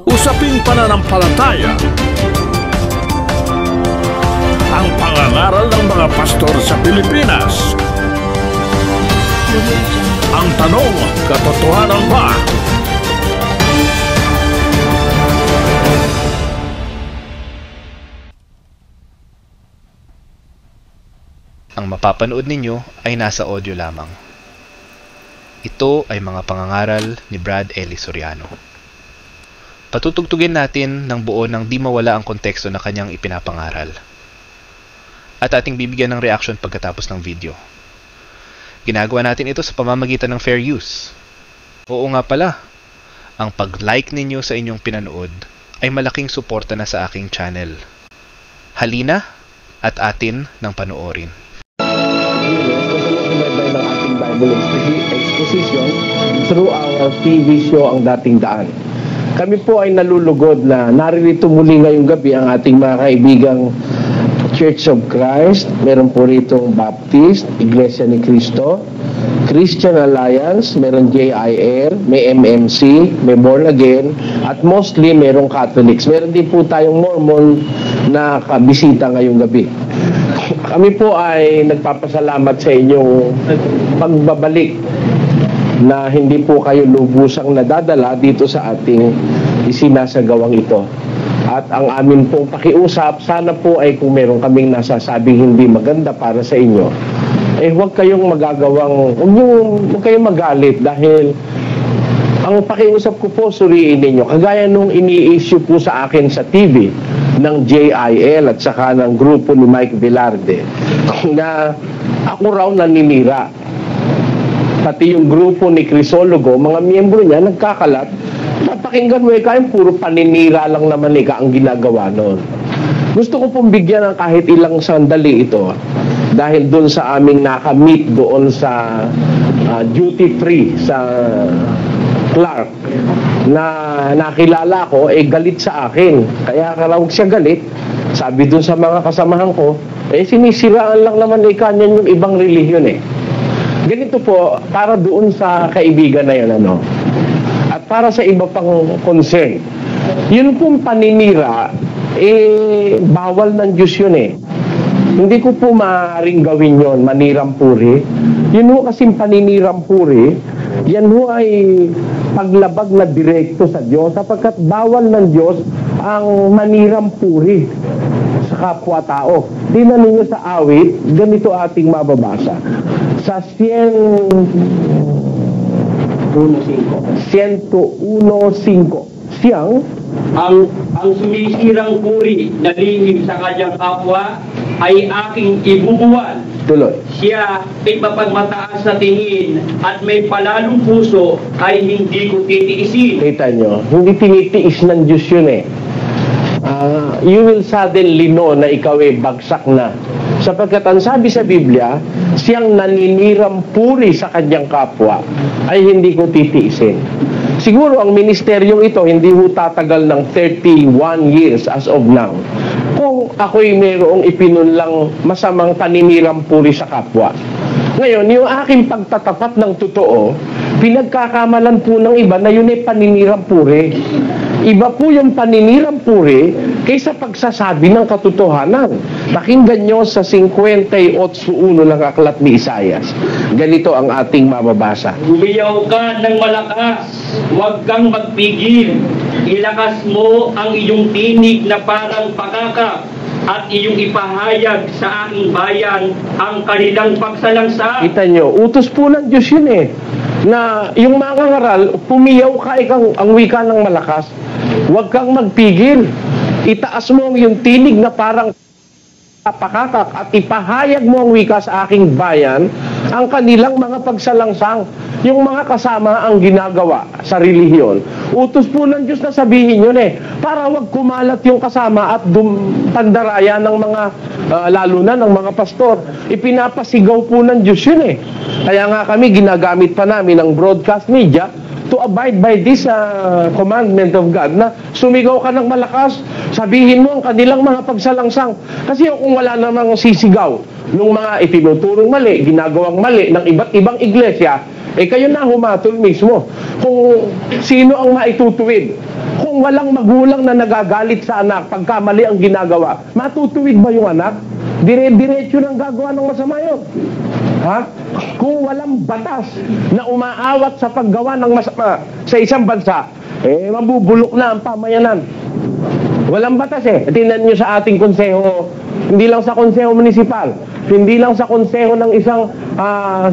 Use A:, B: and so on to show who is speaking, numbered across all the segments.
A: Usaping pananampalataya. Ang pangangaral ng mga pastor sa Pilipinas. Ang tanong, katotohanan ba?
B: Ang mapapanood ninyo ay nasa audio lamang. Ito ay mga pangangaral ni Brad Eli Soriano. Patutugtugin natin ng buo nang di mawala ang konteksto na kanyang ipinapangaral. At ating bibigyan ng reaction pagkatapos ng video. Ginagawa natin ito sa pamamagitan ng fair use. Oo nga pala, ang pag-like ninyo sa inyong pinanood ay malaking suporta na sa aking channel. Halina at atin ng panoorin.
C: Bible exposition through our TV show Ang Dating Daan. Kami po ay nalulugod na naririto muli ngayong gabi ang ating mga kaibigang Church of Christ, meron po ritong Baptist, Iglesia ni Cristo, Christian Alliance, meron JIR, may MMC, may Born Again, at mostly merong Catholics. Meron din po tayong Mormon na kabisita ngayong gabi. Kami po ay nagpapasalamat sa inyong pagbabalik na hindi po kayo lubusang nadadala dito sa ating isinasagawang ito. At ang amin pong pakiusap, sana po ay kung meron kaming nasasabing hindi maganda para sa inyo, huwag kayong huwag kayong magalit dahil ang pakiusap ko po, suriin ninyo. Kagaya nung ini-issue po sa akin sa TV ng JIL at saka ng grupo ni Mike Velarde na ako raw naninira. Pati yung grupo ni Crisologo, mga miyembro niya nagkakalat. Napakinggan mo kayong puro paninira lang naman ang ginagawa noon. Gusto ko pong bigyan ng kahit ilang sandali ito dahil doon sa aming nakamit doon sa duty free sa Clark na nakilala ko, galit sa akin. Kaya karawag siya galit. Sabi dun sa mga kasamahan ko, sinisiraan lang naman kanyan yung ibang relihiyon Ganito po, para doon sa kaibigan na yun, at para sa iba pang concern. Yun pong paninira, bawal ng Diyos yun Hindi ko po maaaring gawin yon, manirampuri. Yun ho kasing paninirampuri, yan ho ay paglabag na direkto sa Diyos sapagkat bawal ng Diyos ang manirampuri sa kapwa-tao. Tingnan ninyo sa awit, ganito ating mababasa. Sa 101.5 siyang
D: ang sumisirang puri na lihim sa kanyang kapwa ay aking ibubuwal.
C: Tuloy.
D: Siya ay mapagmataas na tingin at may palalong puso ay hindi ko titiisin.
C: Kita nyo, hindi tinitiis ng Diyos yun you will suddenly know na ikaw bagsak na. Sapagkat ang sabi sa Biblia, siyang naninirang puri sa kanyang kapwa ay hindi ko titiisin. Siguro ang ministeryong ito hindi ho tatagal ng 31 years as of now. Kung ako'y mayroong ipinunlang masamang paninirang puri sa kapwa. Ngayon, yung aking pagtatapat ng totoo, pinagkakamalan po ng iba na yun ay paninirang puri. Iba po yung paninirang puri kaysa pagsasabi ng katotohanan. Pakinggan nyo sa 58.1 ng aklat ni Isaias. Ganito ang ating mababasa.
D: Umiyaw ka ng malakas, huwag kang magpigil. Ilakas mo ang iyong tinig na parang pakaka at iyong ipahayag sa aking bayan ang kanilang pagsalansa.
C: Kita nyo, utos po ng Diyos yun na yung mga ngaral, pumiyaw ka ang wika ng malakas, huwag kang magpigil. Itaas mo ang iyong tinig na parang pakakak at ipahayag mo ang wika sa aking bayan ang kanilang mga pagsalangsang. Yung mga kasama ang ginagawa sa relihiyon. Utos po ng Diyos na sabihin yun para wag kumalat yung kasama at pandaraya ng mga, lalo na ng mga pastor. Ipinapasigaw po ng Diyos yun Kaya nga kami ginagamit pa namin ang broadcast media to abide by this commandment of God na sumigaw ka ng malakas, sabihin mo ang kanilang mga pagsalangsang. Kasi kung wala namang sisigaw, nung mga itinuturong mali, ginagawang mali ng iba't ibang iglesia, Eh kayo na humatol mismo kung sino ang maitutuwid. Kung walang magulang na nagagalit sa anak pagka mali ang ginagawa, matutuwid ba yung anak? Dire-diretso nang gagawa ng masama yun. Ha? Kung walang batas na umaawat sa paggawa ng masama sa isang bansa, eh mabubulok na ang pamayanan. Walang batas eh. Tingnan nyo sa ating konseho, hindi lang sa konseho municipal, hindi lang sa konseho ng isang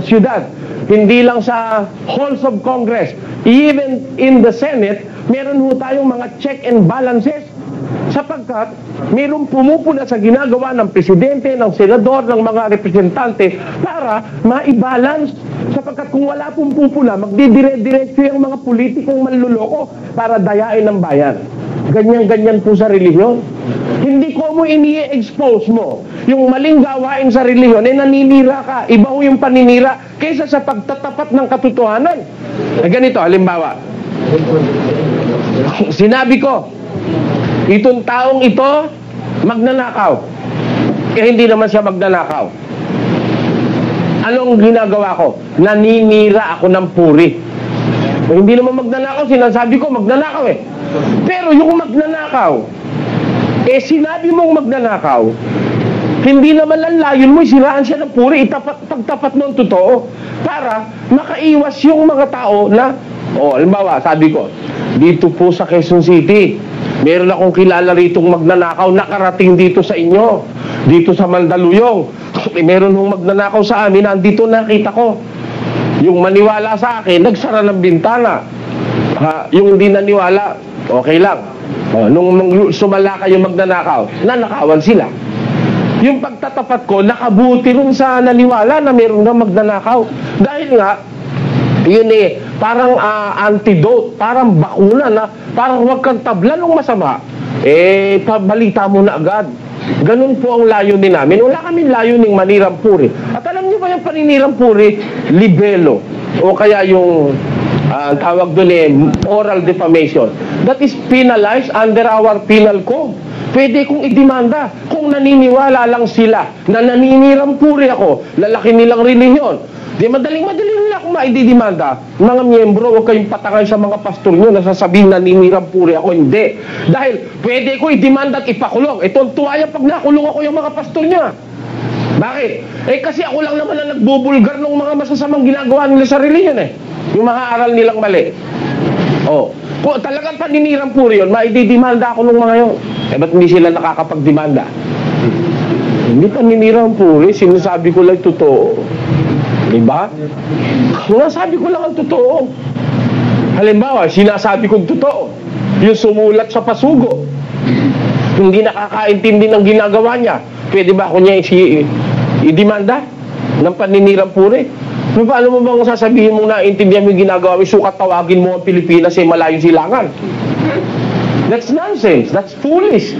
C: syudad, hindi lang sa halls of Congress, even in the Senate, meron ho tayong mga check and balances sapagkat mayroong pumupuna sa ginagawa ng presidente, ng senador, ng mga representante para ma-balance sapagkat kung wala pong pupuna, magdidire-diretso yung mga politikong manluloko para dayain ng bayan. Ganyan-ganyan po sa relihiyon. Hindi ko mo ini-expose mo yung maling gawain sa relihiyon, eh naninira ka. Iba ho yung paninira kaysa sa pagtatapat ng katotohanan. Ganito, halimbawa, sinabi ko, itong taong ito, magnanakaw. Eh, hindi naman siya magnanakaw. Anong ginagawa ko? Naninira ako ng puri. Eh, hindi naman magnanakaw, sinasabi ko, magnanakaw eh. Pero yung magnanakaw, eh sinabi mong magnanakaw, hindi naman lang layon mo, siraan siya ng puri, pagtapat ng totoo, para makaiwas yung mga tao na, halimbawa, sabi ko, dito po sa Quezon City, meron akong kilala ritong magnanakaw, nakarating dito sa inyo, dito sa Mandaluyong, meron hong magnanakaw sa amin, nandito nakita ko. Yung maniwala sa akin, nagsara ng bintana. Yung hindi naniwala, okay lang. Nung sumala kayo magnanakaw, nanakawan sila. Yung pagtatapat ko, nakabuti rin sa naniwala na meron na magnanakaw. Dahil nga, yun eh, parang antidote, parang bakuna na, parang huwag kang tabla ng masama, eh, pabalita mo na agad. Ganun po ang layunin namin. Wala kaming layuning manirang puri. At alam niyo ba yung paninirang puri? Libelo. O kaya yung tawag doon eh, oral defamation. That is penalized under our penal code. Pwede kong idemanda kung naniniwala lang sila na naninirang puri ako, lalaki nilang relihiyon. Di madaling-madali nila akong maididemanda. Mga miyembro, huwag kayong patangay sa mga pastor nyo na sasabihin naninirang puri ako. Hindi. Dahil pwede ko idemanda at ipakulong. Ito, tuwaya pag nakulong ako yung mga pastor nyo. Bakit? Eh kasi ako lang naman na nagbubulgar ng mga masasamang ginagawa nila sa relihiyon eh. Yung mga aral nilang mali. Kung talagang paninirang puri yun, maididemanda ako ng mga yun. Eh ba't hindi sila nakakapagdemanda? Hindi paninirang puri, sinasabi ko lang totoo. Diba? Sinasabi ko lang ang totoo. Halimbawa, sinasabi kong totoo. Yung sumulat sa pasugo, hindi nakakaintindi ng ginagawa niya. Pwede ba ako niya i-demanda ng paninirang puri? Paano mo bang sasabihin mong naintindihan mo yung ginagawa mo, sukat tawagin mo ang Pilipinas ay malayong silangan? That's nonsense. That's foolish.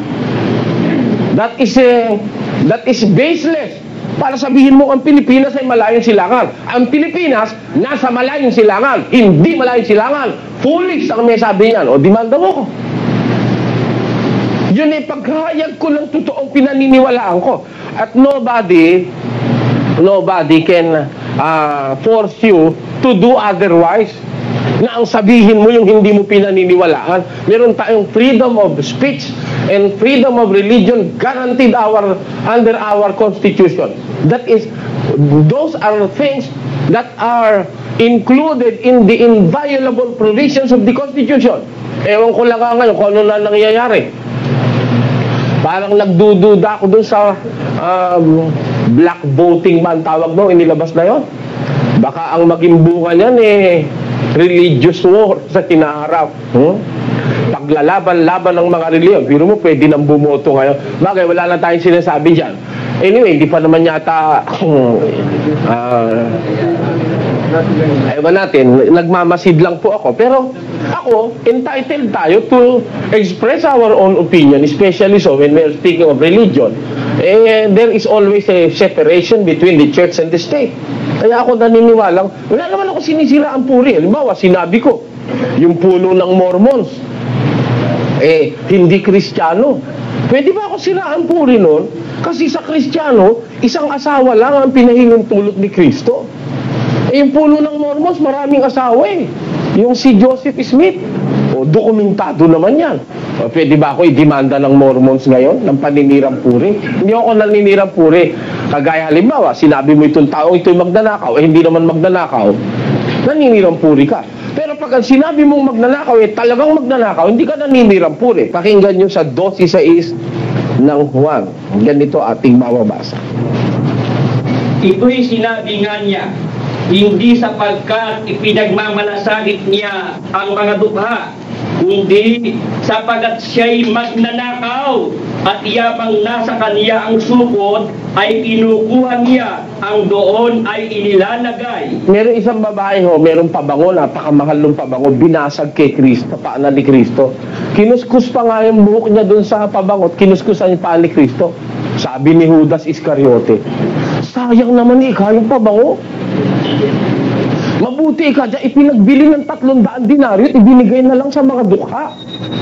C: That is baseless. Para sabihin mo ang Pilipinas ay malayong silangan. Ang Pilipinas, nasa malayong silangan. Hindi malayong silangan. Foolish ang may sabi niyan. O, demanda mo ko. Yun ay paghahayag ko ng totoong pinaniniwalaan ko. At nobody can force you to do otherwise. Na ang sabihin mo yung hindi mo pinaniniwalaan. Meron tayong freedom of speech and freedom of religion guaranteed under our Constitution. Those are things that are included in the inviolable provisions of the Constitution. Ewan ko lang ngayon kung ano na nangyayari. Parang nagdududa ako dun sa black voting man tawag mo, inilabas na yon. Baka ang maging bunga niyan eh religious war sa kinaharap. Paglalaban-laban ng mga reliyon. Pero mo pwede nang bumoto ngayon. Bagay, wala na tayong sinasabi dyan. Anyway, hindi pa naman yata ewan natin, nagmamasid lang po ako. Pero ako, entitled tayo to express our own opinion, especially so when we're speaking of religion. There is always a separation between the church and the state. Kaya ako naniniwalang, wala naman ako sinisira ang puri. Halimbawa, sinabi ko, yung puno ng Mormons, hindi Kristiyano. Pwede ba ako siraan puri nun? Kasi sa Kristiyano, isang asawa lang ang pinahinging tulot ni Kristo. Eh, yung puno ng Mormons, maraming asawa eh. Yung si Joseph Smith. O, dokumentado naman yan. O, pwede ba ako i-demanda ng Mormons ngayon ng paninirang puri? Hindi ako naninirang puri. Kagaya halimbawa, sinabi mo itong taong ito'y magnanakaw, eh hindi naman magnanakaw, naninirang puri ka. Pero pag sinabi mong magnanakaw, eh talagang magnanakaw, hindi ka naninirang puri. Pakinggan nyo sa 12:6 ng Juan. Ganito ating mababasa.
D: Ito'y sinabi nga niya, hindi sapagkat ipinagmamalasakit niya ang mga dukha, kundi sapagkat siya'y magnanakaw at yamang nasa kanya ang supot ay kinukuha niya, ang doon ay inilalagay.
C: Meron isang babae merong pabango, napakamahal ng pabango, binasag kay Kristo, paan ni Kristo. Kinuskus pa nga yung buhok niya doon sa pabango, kinuskusan yung paan ni Kristo. Sabi ni Judas Iscariote, sayang naman yung pabango. Mabuti dyan, ipinagbili ng 300 denaryo, ibinigay na lang sa mga dukha.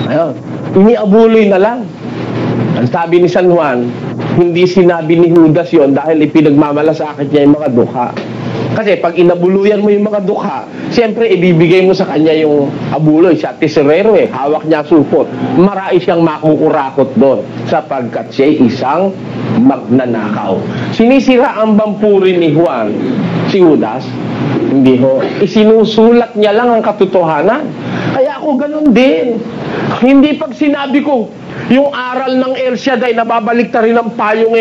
C: Ayun, iniabuloy na lang. Ang sabi ni San Juan, hindi sinabi ni Judas yon dahil ipinagmamalasakit niya yung mga dukha. Kasi pag inabuluyan mo yung mga dukha, siyempre ibibigay mo sa kanya yung abuloy. Siya tesorero hawak niya supot. Marami siyang makukurakot doon sapagkat siya isang magnanakaw. Sinisira ang bampuri ni Juan, si Judas? Hindi ho. Isinusulat niya lang ang katotohanan. Kaya ako ganun din. Hindi pag sinabi ko, yung aral ng El Shaddai na babalik rin ang payong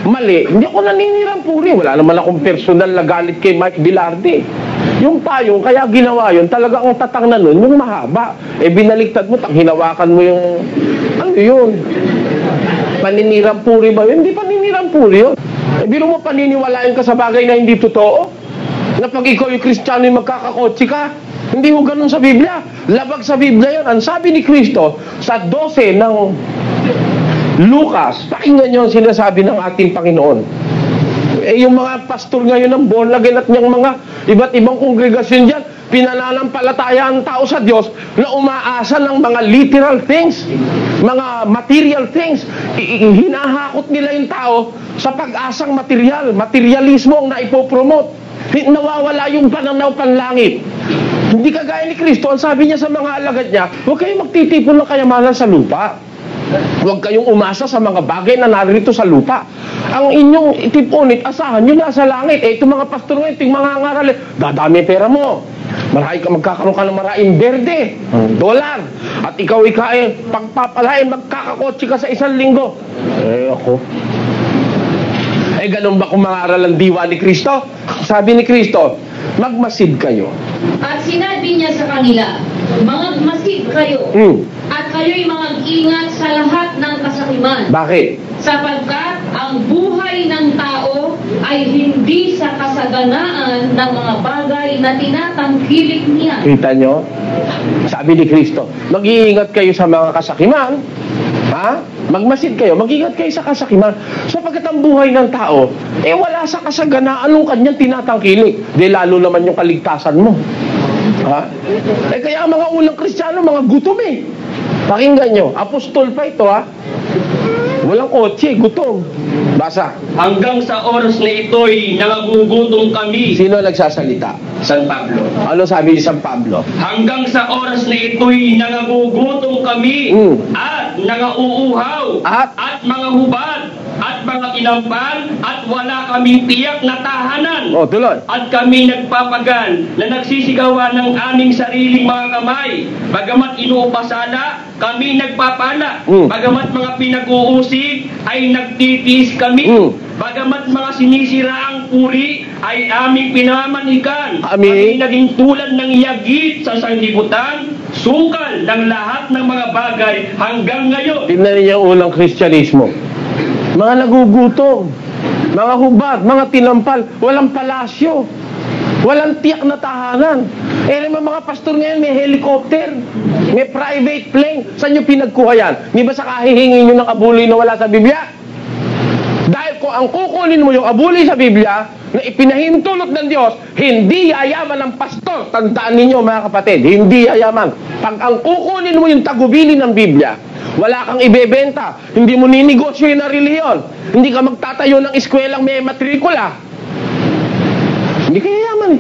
C: mali, hindi ako naninirang puri. Wala naman akong personal na galit kay Mike Bilarde. Yung payong, kaya ginawa yun, talaga ang tatang na nun, yung mahaba. Binaliktad mo, hinawakan mo yung, ano yun? Paninirang puri ba yun? Hindi paninirang puri yun. Biro mo paniniwalain ka sa bagay na hindi totoo? Na pag ikaw yung Kristiyano yung magkakakotsi ka? Hindi ho ganun sa Biblia. Labag sa Biblia yun. Ang sabi ni Kristo sa 12 ng Lucas, pakinggan nyo ang sinasabi ng ating Panginoon. Yung mga pastor ngayon ng born again at niyang mga iba't ibang kongregasyon dyan, pinananampalataya ang tao sa Diyos na umaasa ng mga literal things, mga material things. Hinahakot nila yung tao sa pag-asang material. Materialismo ang naipopromote. Nawawala yung pananaw panlangit. Hindi kagaya ni Kristo, ang sabi niya sa mga alagad niya, huwag kayong magtitipon ng kayamanan sa lupa. Huwag kayong umasa sa mga bagay na narito sa lupa. Ang inyong itipunit, asahan nyo nasa langit. Itong mga pastor ngayon, itong mga ngaral, dadami pera mo. Marami ka, magkakaroon ka ng maraming berde, dolar. At ikaw pagpapalain, magkakakotsi ka sa 1 linggo. Ako. Ganun ba kung mangaral ang diwa ni Kristo? Sabi ni Kristo, magmasid kayo.
E: At sinabi niya sa kanila, magmasid kayo, at kayo'y mag-ingat sa lahat ng kasakiman.
C: Bakit?
E: Sapagkat ang buhay ng tao ay hindi sa kasaganaan ng mga bagay na tinatangkilik niya.
C: Kita nyo? Sabi ni Kristo, mag-iingat kayo sa mga kasakiman. Magmasid kayo, mag-ingat kayo sa kasakiman. Sapagkat ang buhay ng tao, wala sa kasaganaan ng kanyang tinatangkilik. Lalo naman yung kaligtasan mo. Kaya ang mga unang Kristiyano, mga gutom Pakinggan nyo, apostol pa ito Walang kotse, gutom. Basa.
D: Hanggang sa oras na ito'y nangagugutom kami.
C: Sino nagsasalita?
D: San Pablo.
C: Ano sabi ni San Pablo?
D: Hanggang sa oras na ito'y nangagugutom kami at nangauuhaw at mga hubad at mga kinampan at wala kaming tiyak na tahanan.
C: Tuloy.
D: At kami nagpapagal na nagsisigawan ng aming sariling mga kamay. Bagamat inuupasala, kami nagpapala. Bagamat mga pinag-uusig, ay nagtitiis kami. Bagamat mga sinisiraang puri, ay aming pinamanikan. Kami naging tulad ng yagit sa sanglibutan, sungkal ng lahat ng mga bagay hanggang ngayon.
C: Tingnan niyo yung unang Kristyanismo. Mga nagugutom, mga hubad, mga tinampal, walang palasyo, walang tiyak na tahanan. Naman mga pastor ngayon, may helicopter, may private plane. Saan nyo pinagkuha yan? Di ba sa kahihingi nyo ng abuloy na wala sa Biblia? Dahil kung ang kukunin mo yung abuloy sa Biblia, na ipinahintulot ng Diyos, hindi yayaman ng pastor. Tandaan ninyo mga kapatid, hindi yayaman. Pag ang kukunin mo yung tagubili ng Biblia, wala kang ibebenta, hindi mo ninegosyo yung relihiyon, hindi ka magtatayo ng eskwelang may matrikula, hindi ka yayaman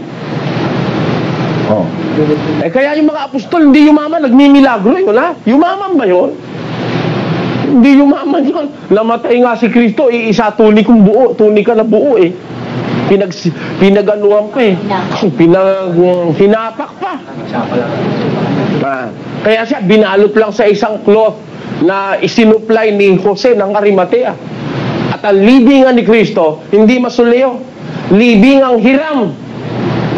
C: Kaya yung mga apostol, hindi yumaman, nagmimilagro yun, ha? Yumaman ba yun? Hindi yumaman yun. Namatay nga si Kristo, isa tunikong buo, tunika na buo eh. Pinaganuhan pa eh. Hinapak pa. Kaya siya, binalot lang sa isang cloth na isinupply ni Jose ng Arimatea. At ang libingan ni Kristo, hindi masuleo. Libingang hiram.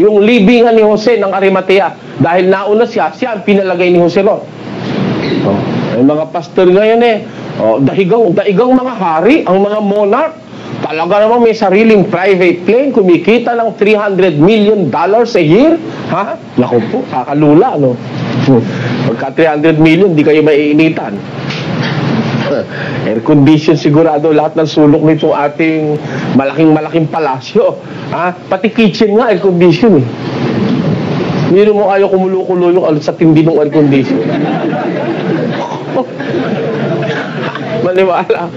C: Yung libingan ni Jose ng Arimatea. Dahil nauna siya ang pinalagay ni Jose ron. Ay mga pastor ngayon dahigang mga hari, ang mga monarch, talaga naman may sariling private plane, kumikita ng $300 million a year. Ha? Naku po, kakalula, no? Pagka 300 million, di kayo maiinitan. Air condition sigurado lahat ng sulok nitong ating malaking palasyo. Ha? Pati kitchen nga, air condition eh. Miro mo ayaw kumulo-kulo yung sa tindi ng air condition. Maniwala.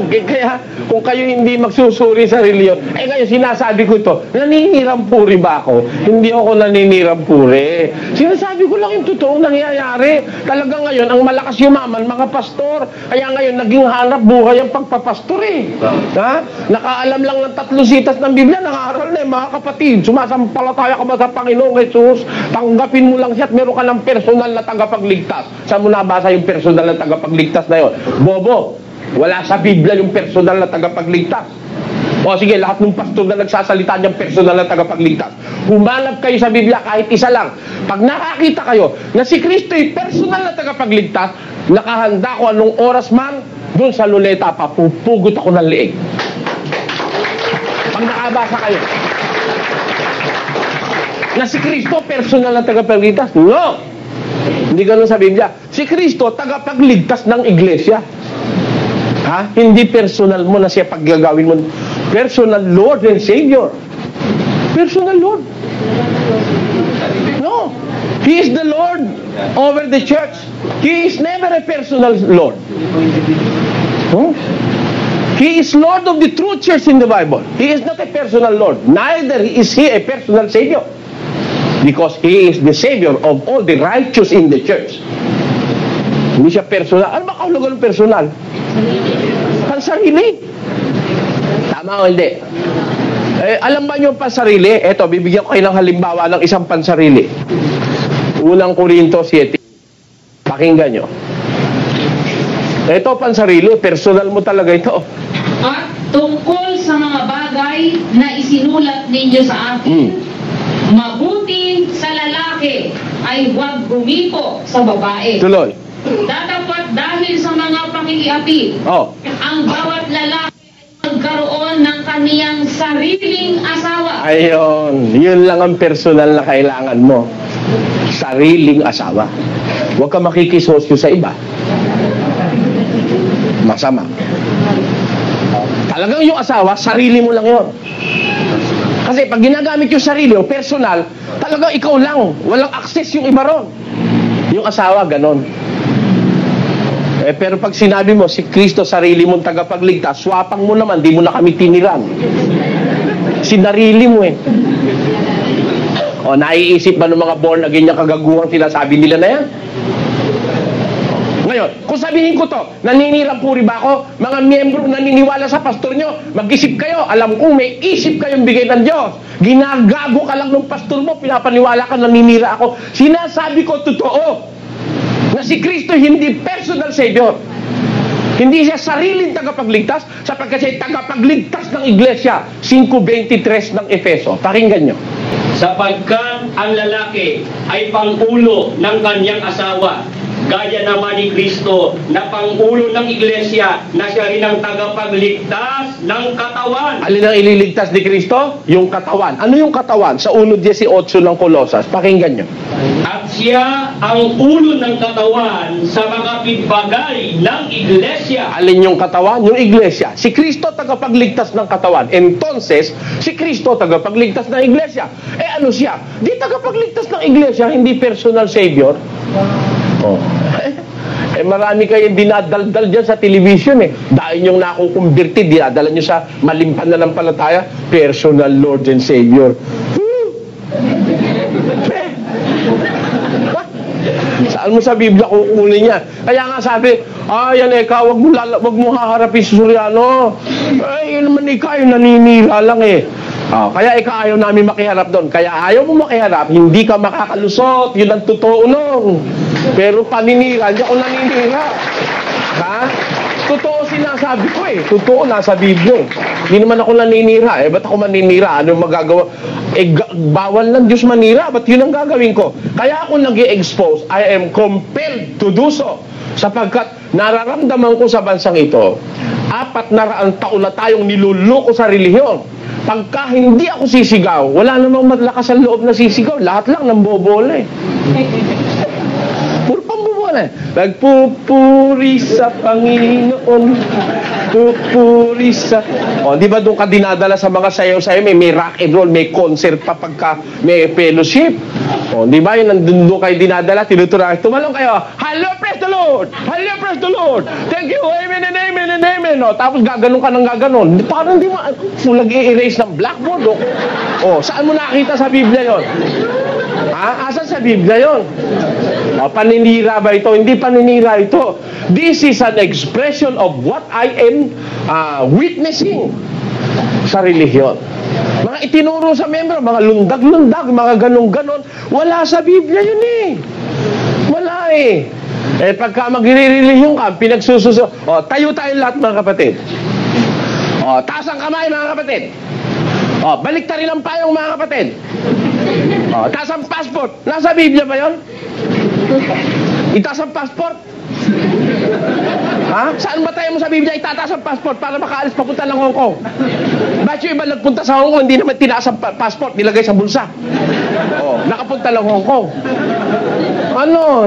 C: Kaya kung kayo hindi magsusuri sa reliyon, ngayon sinasabi ko ito, naninirang puri ba ako? Hindi ako naninirang puri. Sinasabi ko lang yung totoong nangyayari. Talaga ngayon, ang malakas yumaman, mga pastor. Kaya ngayon, naging hanap buhay ang pagpapastor eh. Ha? Nakaalam lang ng 3 sitas ng Biblia, nangaral na mga kapatid. Sumasampalataya ka ba sa Panginoong Jesus? Tanggapin mo lang siya at meron ka ng personal na tagapagligtas. Saan mo nabasa yung personal na tagapagligtas na yun? Bobo, wala sa Biblia yung personal na tagapagligtas. O sige, lahat ng pastor na nagsasalita niyang personal na tagapagligtas. Humanap kayo sa Biblia kahit isa lang. Pag nakakita kayo na si Kristo ay personal na tagapagligtas, nakahanda ko anong oras man, doon sa luleta pa, pupugot ako ng liig. Pag nakabasa kayo na si Kristo personal na tagapagligtas, no! Hindi ganun sa Biblia. Si Kristo tagapagligtas ng iglesia. Ha? Hindi personal mo na siya paggagawin mo. Personal Lord and Savior. Personal Lord. No. He is the Lord over the church. He is never a personal Lord. Huh? He is Lord of the true church in the Bible. He is not a personal Lord. Neither is He a personal Savior. Because He is the Savior of all the righteous in the church. Hindi siya personal. Ano ba kahulugan ng personal? Pansarili. Tama o hindi? Alam ba nyo pansarili? Eto, bibigyan ko kayo ng halimbawa ng isang pansarili. Unang Korinto 7. Pakinggan nyo. Eto, pansarili. Personal mo talaga ito.
E: At tungkol sa mga bagay na isinulat ninyo sa akin, mabuti sa lalaki ay huwag gumipo sa babae.
C: Tuloy.
E: Dadapat dahil sa mga pakikiapid, ang bawat lalaki ay magkaroon ng kaniyang sariling asawa.
C: Ayun, yun lang ang personal na kailangan mo. Sariling asawa. Huwag ka makikisosyo sa iba. Masama. Talagang yung asawa, sarili mo lang yun. Kasi pag ginagamit yung sarili o personal, talagang ikaw lang. Walang access yung iba ron. Yung asawa, ganon. Pero pag sinabi mo, si Kristo sarili mong tagapagligtas, swapang mo naman, di mo na kami tiniran. Sinarili mo eh. O, naiisip ba ng mga born again yung kagaguhang sinasabi nila na yan? Ngayon, kung sabihin ko to, naninirang puri ba ako? Mga miyembro naniniwala sa pastor nyo, mag-isip kayo, alam kong may isip kayong bigay ng Diyos. Ginagago ka lang ng pastor mo, pinapaniwala ka, naninira ako. Sinasabi ko totoo na si Kristo hindi personal Savior. Hindi siya sariling tagapagligtas sapagkat siya tagapagligtas ng iglesia. 5:23 ng Efeso. Pakinggan nyo.
D: Sapagkat ang lalaki ay pangulo ng kanyang asawa, gaya naman ni Kristo na pangulo ng iglesia na siya rin ang tagapagligtas ng katawan.
C: Alin ang ililigtas ni Kristo? Yung katawan. Ano yung katawan? Sa 1:18 ng Kolosas. Pakinggan nyo.
D: At siya ang ulo ng katawan sa mga pigbagay ng iglesia.
C: Alin yung katawan? Yung iglesia. Si Kristo tagapagligtas ng katawan. Entonces, si Kristo tagapagligtas ng iglesia. Ano siya? Di tagapagligtas ng iglesia, hindi personal Savior. Marami kayong dinadaldal dyan sa television eh. Dahil yung nakukumbirti, dinadala nyo sa malimpan na ng palataya, personal Lord and Savior. Saan mo sa Biblia kukunin yan? Kaya nga sabi, yan ikaw, wag mo haharapin si Soriano. Yun naman ikaw, yung naninira lang eh. Kaya ikaw ayaw namin makiharap doon. Kaya ayaw mo makiharap, hindi ka makakalusot. Yun ang totoo nun. Pero paninira, hindi ako naninira. Ha? Totoo sinasabi ko eh. Totoo nasa Biblia. Hindi naman ako naninira eh. Ba't ako maninira? Ano magagawa? Bawal ng Diyos manira. Ba't yun ang gagawin ko? Kaya ako nag-i-expose. I am compelled to do so. Sapagkat nararamdaman ko sa bansang ito, 400 taon na tayong niluloko sa relihiyon. Pagka hindi ako sisigaw, wala namang malakas ang loob na sisigaw. Lahat lang ng bobola eh. Puro pambobola eh. Nagpupuri sa Panginoon. Pupuri sa... di ba doon ka dinadala sa mga sayaw-sayaw? May rock and roll, may concert pa pagka may fellowship. Di ba yun, nandun doon kayo dinadala, tinuturan. Tumalong kayo, hello, praise the Lord! Hello, praise the Lord! Thank you, amen and amen and amen. Tapos gaganon ka ng gaganon. Parang di mo, nag-i-erase ng blackboard. Saan mo nakita sa Biblia yon? Asan sa Biblia yon? Paninira ba ito? Hindi paninira ito. This is an expression of what I am witnessing sa relihiyon. Mga itinuro sa membro, mga lundag-lundag, mga ganon-ganon. Wala sa Biblia yun eh. Wala eh. Pagka magre-relihiyon ka, pinagsususo. Tayo tayo lahat mga kapatid. Taas ang kamay mga kapatid. Balik ta rin ang payong mga kapatid. Taas ang passport. Nasa Biblia ba yun? Itaas ang passport? Saan ba tayo mo sa Biblia itataas ang passport para makaalis papunta ng Hong Kong? Bakit yung iba nagpunta sa Hong Kong, hindi naman tinaas ang passport, nilagay sa bulsa? Nakapunta ng Hong Kong.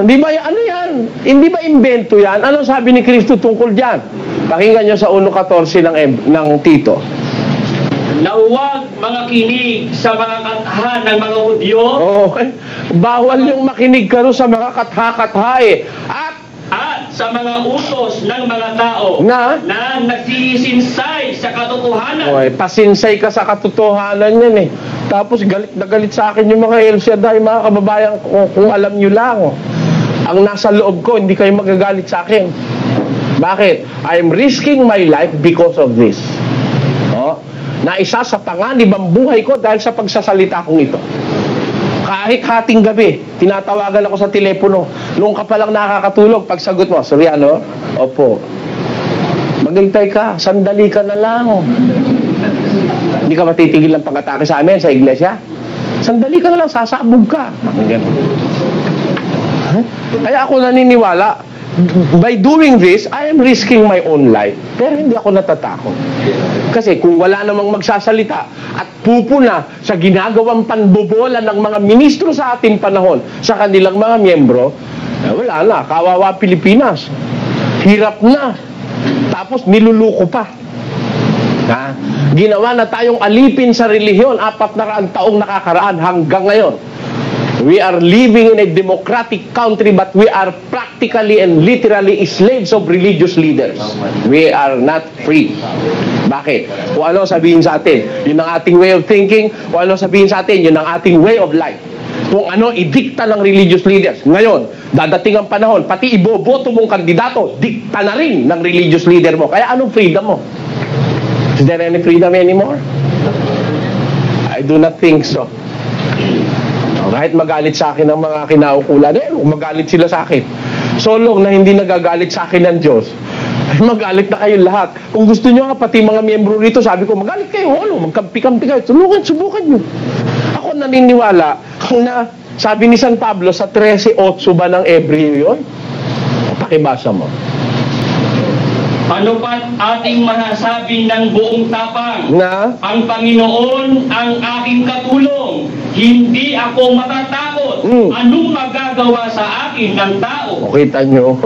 C: Di ba, ano yan? Hindi ba invento yan? Ano sabi ni Kristo tungkol dyan? Pakinggan nyo sa 1:14 ng Tito.
D: Na huwag makinig sa mga katha ng mga Hudyo.
C: Okay. Bawal yung makinig ka sa mga katha-katha eh.
D: At sa mga utos ng mga tao
C: na
D: nagsisinsay sa katotohanan.
C: Pasinsay ka sa katotohanan yan eh. Tapos galit na galit sa akin yung mga El Shaddai, mga kababayan ko, kung alam nyo lang. Ang nasa loob ko, hindi kayo magagalit sa akin. Bakit? I'm risking my life because of this. Na isa sa panganib ang buhay ko dahil sa pagsasalita kong ito. Kahit hating gabi, tinatawagan ako sa telepono. Noong ka palang nakakatulog, pagsagot mo, Soriano, opo. Maghintay ka, sandali ka na lang. Hindi ka matitigil ng pag-atake sa amin sa iglesia? Sandali ka na lang, sasabog ka. Kaya ako naniniwala, by doing this, I am risking my own life. Pero hindi ako natatakot. Kasi kung wala namang magsasalita at pupuna sa ginagawang panbobola ng mga ministro sa ating panahon sa kanilang mga miyembro, wala na, kawawa Pilipinas. Hirap na. Tapos niluluko pa. Ginawa na tayong alipin sa relihiyon 400 taong nakakaraan hanggang ngayon. We are living in a democratic country, but we are practically and literally slaves of religious leaders. We are not free. Bakit? Kung ano sabihin sa atin, yun ang ating way of thinking. Kung ano sabihin sa atin, yun ang ating way of life. Kung ano idikta ng religious leaders. Ngayon, dadating ang panahon, pati iboboto mong kandidato, dikta na rin ng religious leader mo. Kaya anong freedom mo? Is there any freedom anymore? I do not think so. Kahit magalit sa akin ang mga kinaukulan, magalit sila sa akin. So long na hindi nagagalit sa akin ng Diyos, magalit na kayo lahat. Kung gusto nyo nga, pati mga miyembro rito, sabi ko, magalit kayo, magkampi-kampi kayo, subukan nyo. Ako naniniwala, kung na, sabi ni San Pablo, sa 13:8 ba ng Ebreo yun? Pakibasa mo.
D: Ano pa ating masasabi ng buong tapang?
C: Na?
D: Ang Panginoon ang aking katulong. Hindi ako matatakot. Anong magagawa sa akin ng tao?
C: Kita nyo,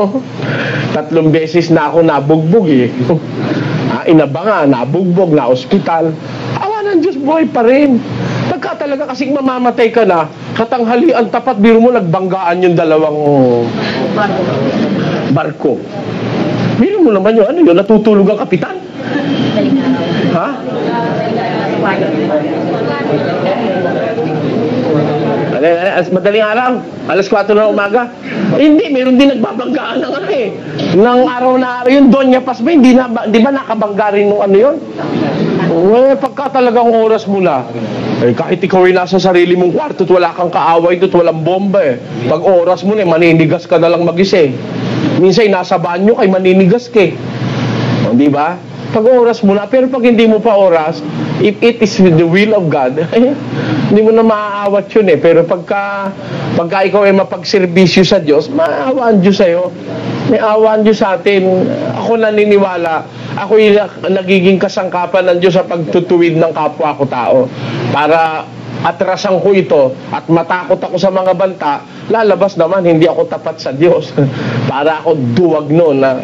C: 3 beses na ako nabugbog eh. Inabanga, nabugbog, na ospital. Awa ng Diyos, buhay pa rin. Pagka talaga kasing mamamatay ka na, katanghalian tapat, biro mo nagbanggaan yung 2 barko. Biro mo naman yun, ano yun, natutulog ang kapitan? Madaling araw, alas 4 na umaga. Hindi, meron din nagbabanggaan ng ng araw na araw. Yung Doña Paz ba, di ba nakabangga rin nung ano yun? Pagka talagang oras mo na, kahit ikaw ay nasa sarili mong kwarto at wala kang kaaway doon, walang bomba Pag oras mo na, maninigas ka na lang mag-isa Minsan nasa banyo kay maninigas ka Di ba? Pag oras mo na, pero pag hindi mo pa oras, if it is with the will of God, hindi mo na maaawat yun Pero pagka ikaw ay mapagserbisyo sa Diyos, maawa ang Diyos sa'yo. May awa ang Diyos sa atin. Ako naniniwala, ako yung nagiging kasangkapan ng Diyos sa pagtutuwid ng kapwa ko tao. Para atrasan ko ito at matakot ako sa mga banta, lalabas naman, hindi ako tapat sa Diyos. Para ako duwag noon na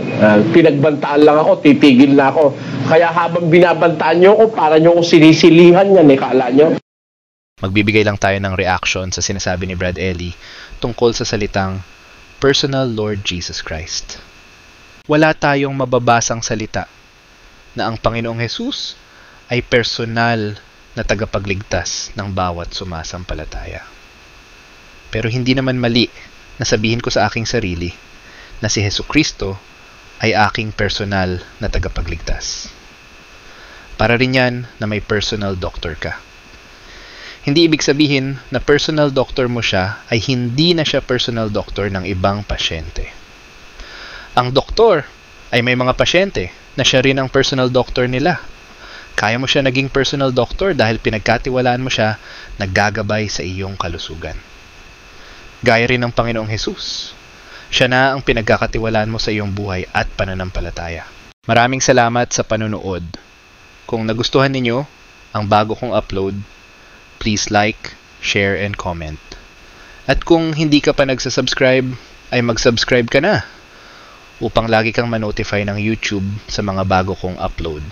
C: pinagbantaan lang ako, titigil na ako. Kaya habang binabantaan nyo ako, para nyo ako sinisilihan yan, kala nyo.
B: Magbibigay lang tayo ng reaction sa sinasabi ni Brad Ellie tungkol sa salitang Personal Lord Jesus Christ. Wala tayong mababasang salita na ang Panginoong Jesus ay personal na tagapagligtas ng bawat sumasampalataya. Pero hindi naman mali na sabihin ko sa aking sarili na si Jesucristo ay aking personal na tagapagligtas. Para rin yan na may personal doctor ka. Hindi ibig sabihin na personal doctor mo siya ay hindi na siya personal doctor ng ibang pasyente. Ang doktor ay may mga pasyente na siya rin ang personal doctor nila. Kaya mo siya naging personal doctor dahil pinagkatiwalaan mo siya naggagabay sa iyong kalusugan. Gaya rin ng Panginoong Jesus. Siya na ang pinagkakatiwalaan mo sa iyong buhay at pananampalataya. Maraming salamat sa panonood. Kung nagustuhan ninyo ang bago kong upload, please like, share, and comment. At kung hindi ka pa nagsasubscribe, ay mag-subscribe ka na upang lagi kang ma-notify ng YouTube sa mga bago kong upload.